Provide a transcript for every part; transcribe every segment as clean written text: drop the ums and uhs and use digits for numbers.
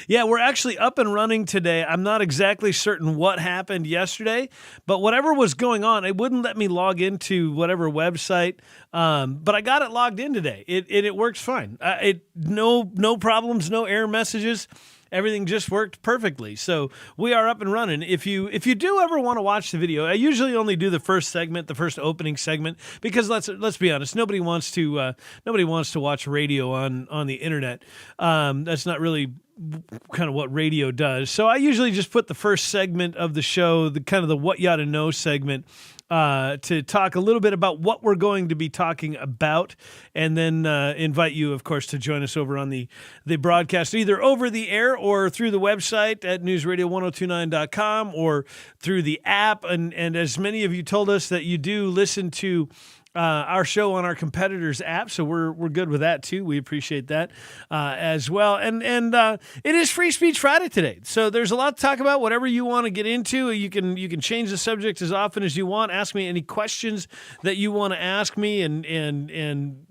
Yeah, we're actually up and running today. I'm not exactly certain what happened yesterday, but whatever was going on, it wouldn't let me log into whatever website. But I got it logged in today. It works fine. No problems, no error messages. Everything just worked perfectly. So we are up and running. If you do ever want to watch the video, I usually only do the first segment, the first opening segment, because let's be honest, nobody wants to watch radio on the internet. That's not really kind of what radio does. So I usually just put the first segment of the show, the kind of the what you ought to know segment, to talk a little bit about what we're going to be talking about, and then invite you, of course, to join us over on the broadcast, either over the air or through the website at newsradio1029.com or through the app. And as many of you told us that you do listen to our show on our competitors' app, so we're good with that too. We appreciate that as well. And it is Free Speech Friday today, so there's a lot to talk about. Whatever you want to get into, you can change the subject as often as you want. Ask me any questions that you want to ask me, and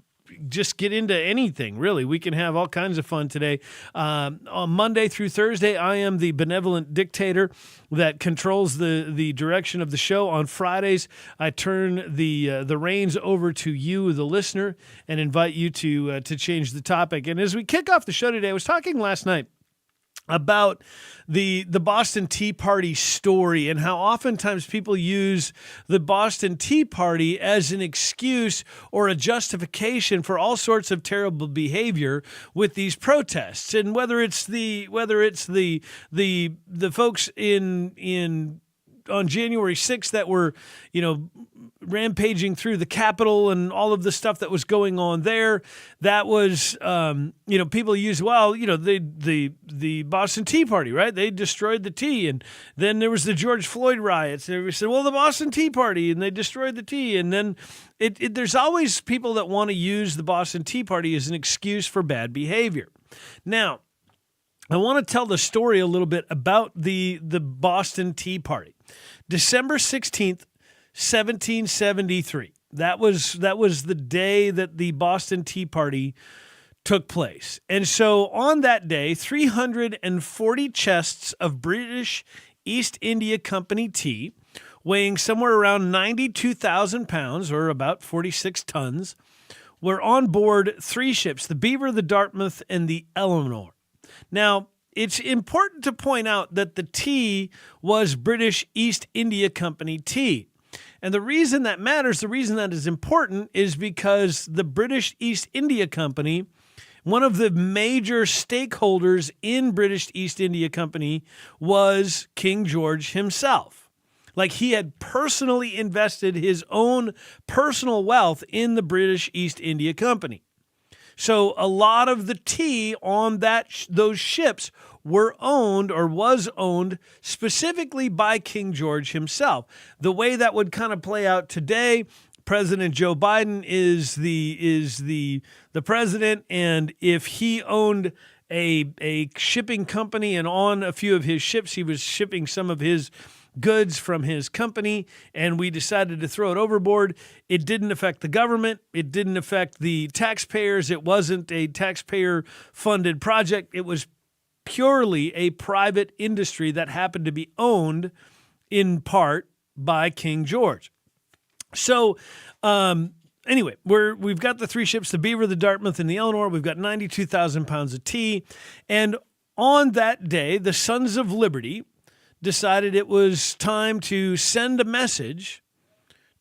just get into anything, really. We can have all kinds of fun today. On Monday through Thursday, I am the benevolent dictator that controls the direction of the show. On Fridays, I turn the reins over to you, the listener, and invite you to change the topic. And as we kick off the show today, I was talking last night about the Boston Tea Party story and how oftentimes people use the Boston Tea Party as an excuse or a justification for all sorts of terrible behavior with these protests. And whether it's the folks in on January 6th that were, rampaging through the Capitol and all of the stuff that was going on there, that was, people use, the Boston Tea Party, right? They destroyed the tea. And then there was the George Floyd riots. They said, well, the Boston Tea Party, and they destroyed the tea. And then there's always people that want to use the Boston Tea Party as an excuse for bad behavior. Now, I want to tell the story a little bit about the Boston Tea Party. December 16th, 1773. That was the day that the Boston Tea Party took place. And so on that day, 340 chests of British East India Company tea, weighing somewhere around 92,000 pounds, or about 46 tons, were on board three ships, the Beaver, the Dartmouth, and the Eleanor. Now, it's important to point out that the tea was British East India Company tea. And the reason that matters, the reason that is important, is because the British East India Company, one of the major stakeholders in British East India Company, was King George himself. Like, he had personally invested his own personal wealth in the British East India Company. So a lot of the tea on those ships was owned specifically by King George himself. The way that would kind of play out today, President Joe Biden is the president, and if he owned a shipping company, and on a few of his ships he was shipping some of his goods from his company, and we decided to throw it overboard, it didn't affect the government. It didn't affect the taxpayers. It wasn't a taxpayer-funded project. It was purely a private industry that happened to be owned in part by King George. So, anyway, we've got the three ships, the Beaver, the Dartmouth, and the Eleanor. We've got 92,000 pounds of tea. And on that day, the Sons of Liberty decided it was time to send a message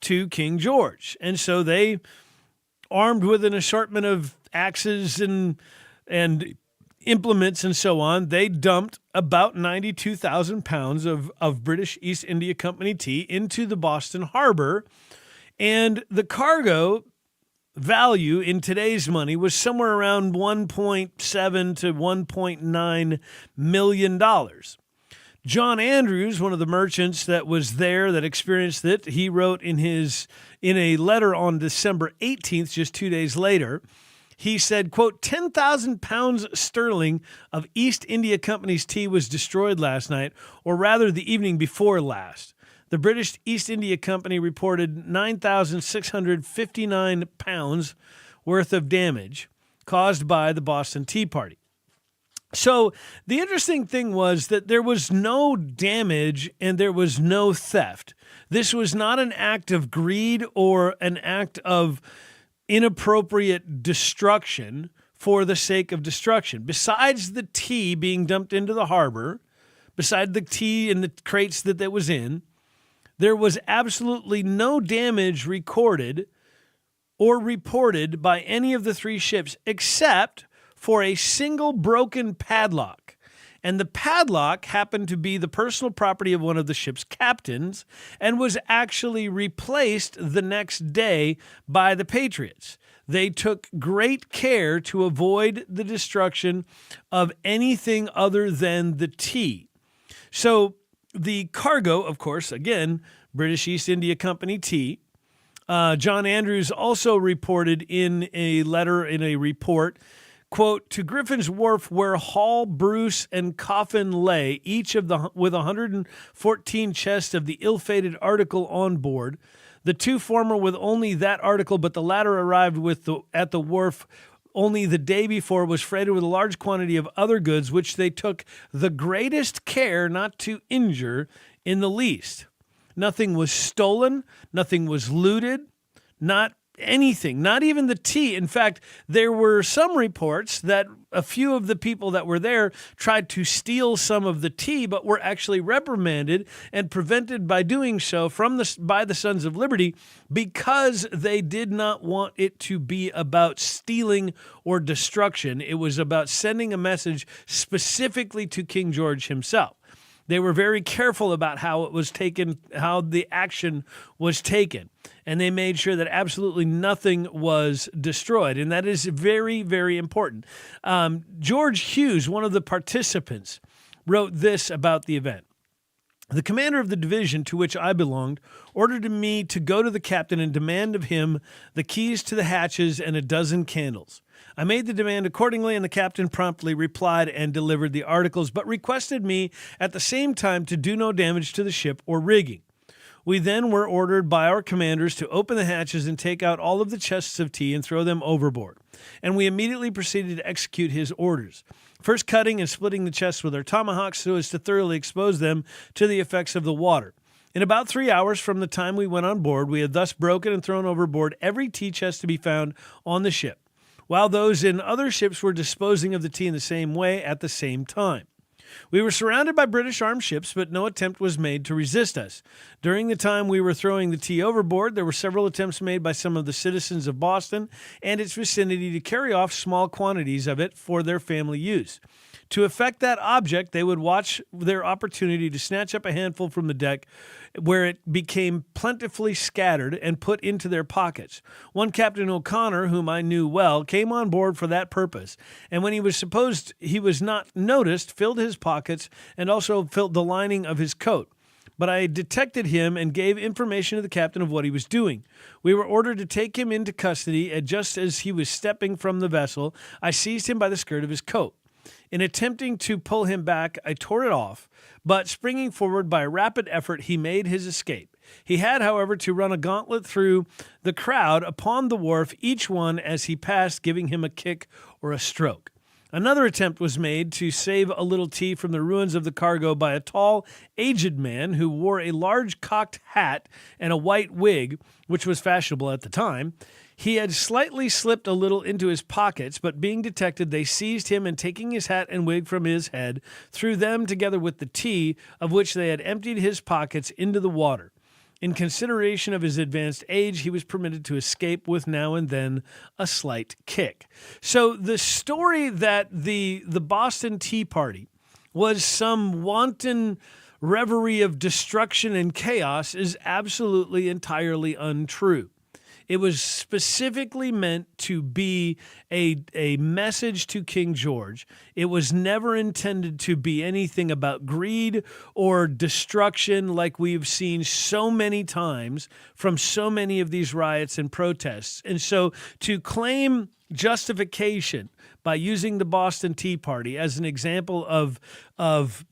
to King George. And so they, armed with an assortment of axes and implements and so on, they dumped about 92,000 pounds of British East India Company tea into the Boston Harbor. And the cargo value in today's money was somewhere around $1.7 to $1.9 million. John Andrews, one of the merchants that was there that experienced it, he wrote in a letter on December 18th, just 2 days later, he said, quote, 10,000 pounds sterling of East India Company's tea was destroyed last night, or rather the evening before last. The British East India Company reported 9,659 pounds worth of damage caused by the Boston Tea Party. So the interesting thing was that there was no damage and there was no theft. This was not an act of greed or an act of inappropriate destruction for the sake of destruction. Besides the tea being dumped into the harbor, beside the tea and the crates that was in, there was absolutely no damage recorded or reported by any of the three ships except for a single broken padlock. And the padlock happened to be the personal property of one of the ship's captains and was actually replaced the next day by the Patriots. They took great care to avoid the destruction of anything other than the tea. So the cargo, of course, again, British East India Company tea. John Andrews also reported in a letter, in a report, quote, to Griffin's Wharf where Hall, Bruce, and Coffin lay, each with 114 chests of the ill-fated article on board, the two former with only that article, but the latter arrived at the wharf only the day before, was freighted with a large quantity of other goods, which they took the greatest care not to injure in the least. Nothing was stolen, nothing was looted, not anything, not even the tea. In fact, there were some reports that a few of the people that were there tried to steal some of the tea, but were actually reprimanded and prevented by doing so by the Sons of Liberty because they did not want it to be about stealing or destruction. It was about sending a message specifically to King George himself. They were very careful about how it was taken, how the action was taken. And they made sure that absolutely nothing was destroyed. And that is very, very important. George Hughes, one of the participants, wrote this about the event. The commander of the division to which I belonged ordered me to go to the captain and demand of him the keys to the hatches and a dozen candles. I made the demand accordingly, and the captain promptly replied and delivered the articles, but requested me at the same time to do no damage to the ship or rigging. We then were ordered by our commanders to open the hatches and take out all of the chests of tea and throw them overboard, and we immediately proceeded to execute his orders, first cutting and splitting the chests with our tomahawks so as to thoroughly expose them to the effects of the water. In about 3 hours from the time we went on board, we had thus broken and thrown overboard every tea chest to be found on the ship, while those in other ships were disposing of the tea in the same way at the same time. We were surrounded by British armed ships, but no attempt was made to resist us. During the time we were throwing the tea overboard, there were several attempts made by some of the citizens of Boston and its vicinity to carry off small quantities of it for their family use. To effect that object, they would watch their opportunity to snatch up a handful from the deck where it became plentifully scattered and put into their pockets. One Captain O'Connor, whom I knew well, came on board for that purpose, and when he was supposed he was not noticed, filled his pockets and also filled the lining of his coat. But I detected him and gave information to the captain of what he was doing. We were ordered to take him into custody, and just as he was stepping from the vessel, I seized him by the skirt of his coat. In attempting to pull him back, I tore it off, but springing forward by a rapid effort, he made his escape. He had, however, to run a gauntlet through the crowd upon the wharf, each one as he passed giving him a kick or a stroke. Another attempt was made to save a little tea from the ruins of the cargo by a tall, aged man who wore a large cocked hat and a white wig, which was fashionable at the time. He had slightly slipped a little into his pockets, but being detected, they seized him and taking his hat and wig from his head, threw them together with the tea, of which they had emptied his pockets, into the water. In consideration of his advanced age, he was permitted to escape with now and then a slight kick. So the story that the Boston Tea Party was some wanton reverie of destruction and chaos is absolutely entirely untrue. It was specifically meant to be a message to King George. It was never intended to be anything about greed or destruction like we've seen so many times from so many of these riots and protests. And so to claim justification by using the Boston Tea Party as an example of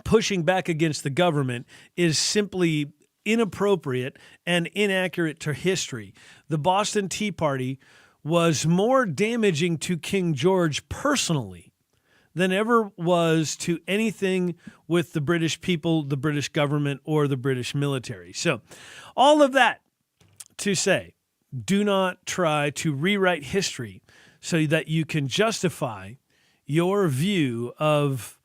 pushing back against the government is simply inappropriate and inaccurate to history. The Boston Tea Party was more damaging to King George personally than ever was to anything with the British people, the British government, or the British military. So all of that to say, do not try to rewrite history so that you can justify your view of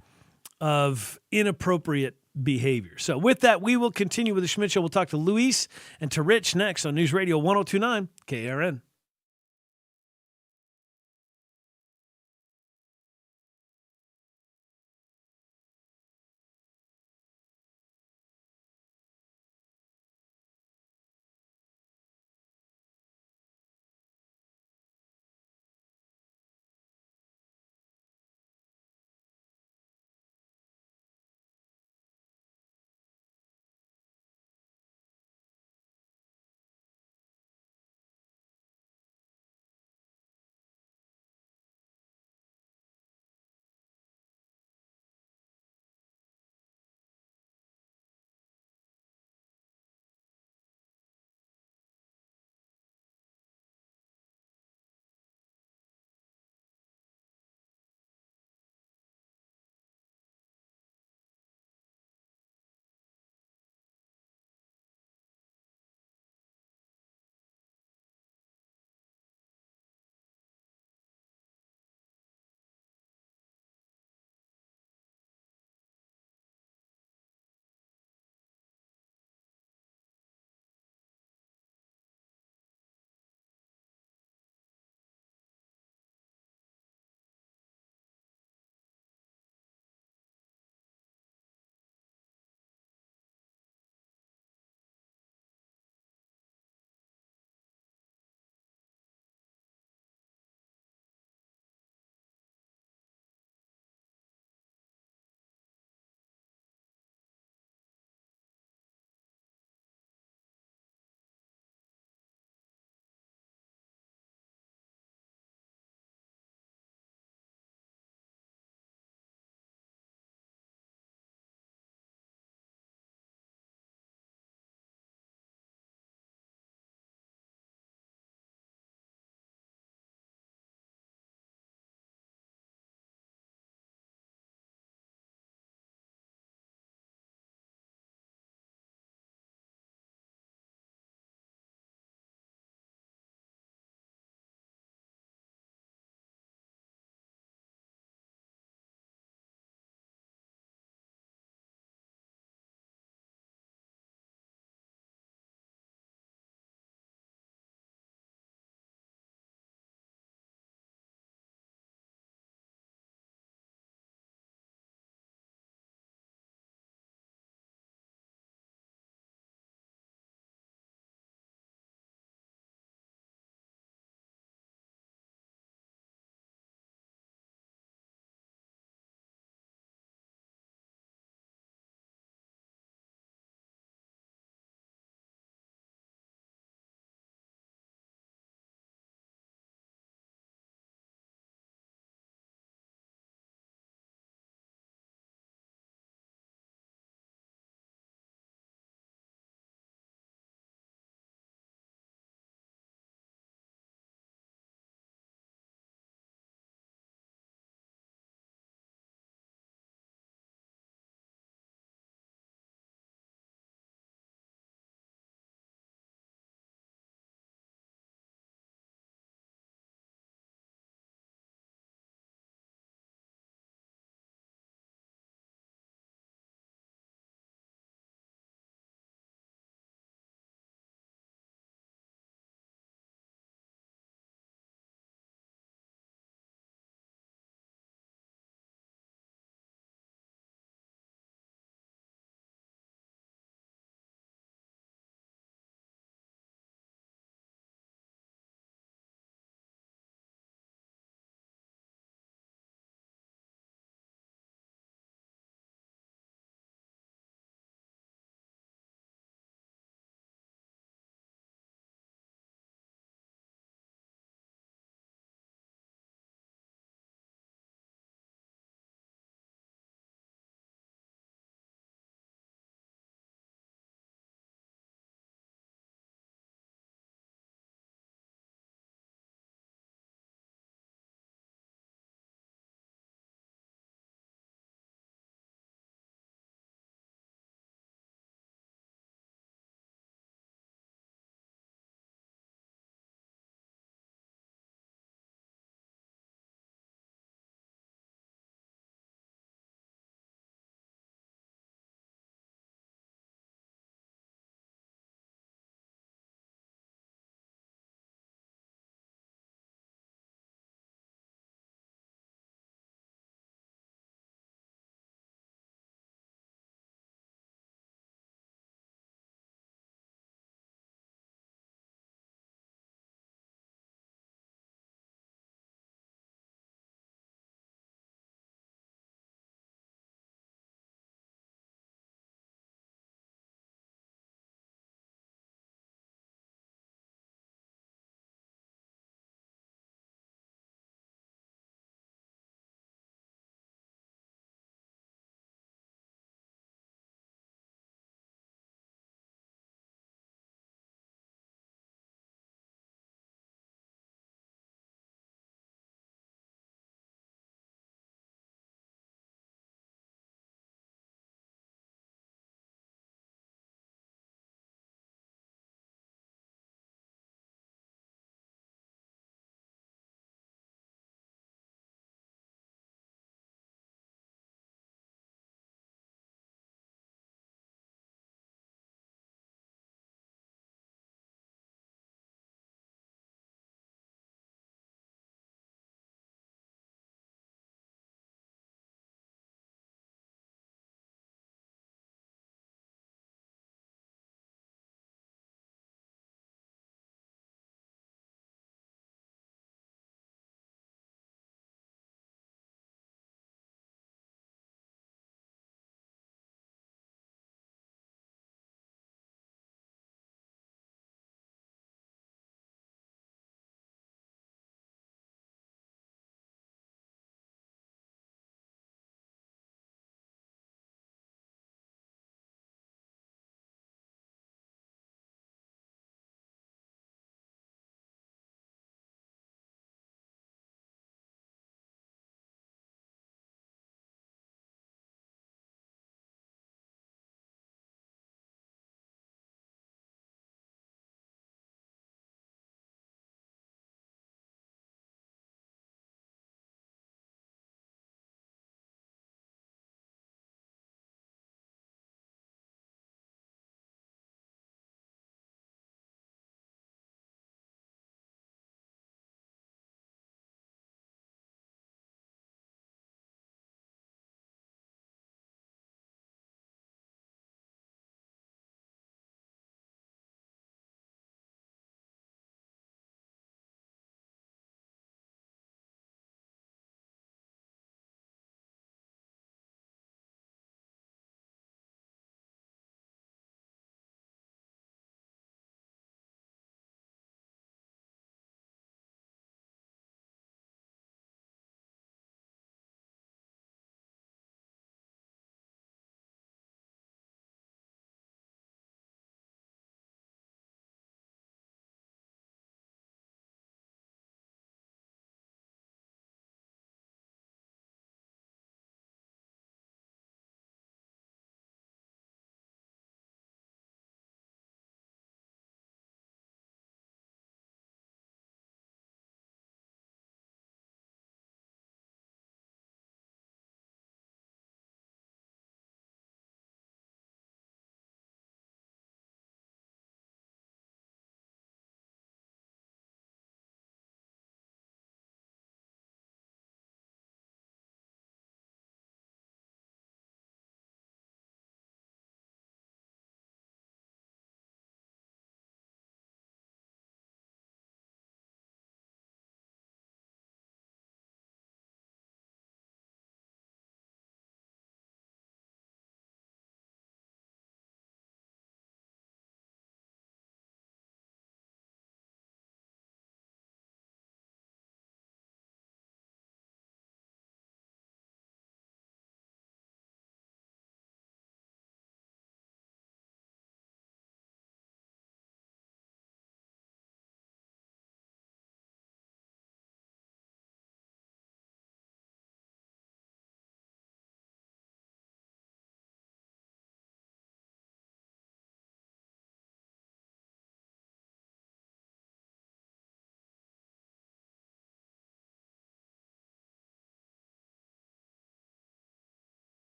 inappropriate behavior. So with that, we will continue with the Schmidt Show. We'll talk to Luis and to Rich next on News Radio 102.9 KRN.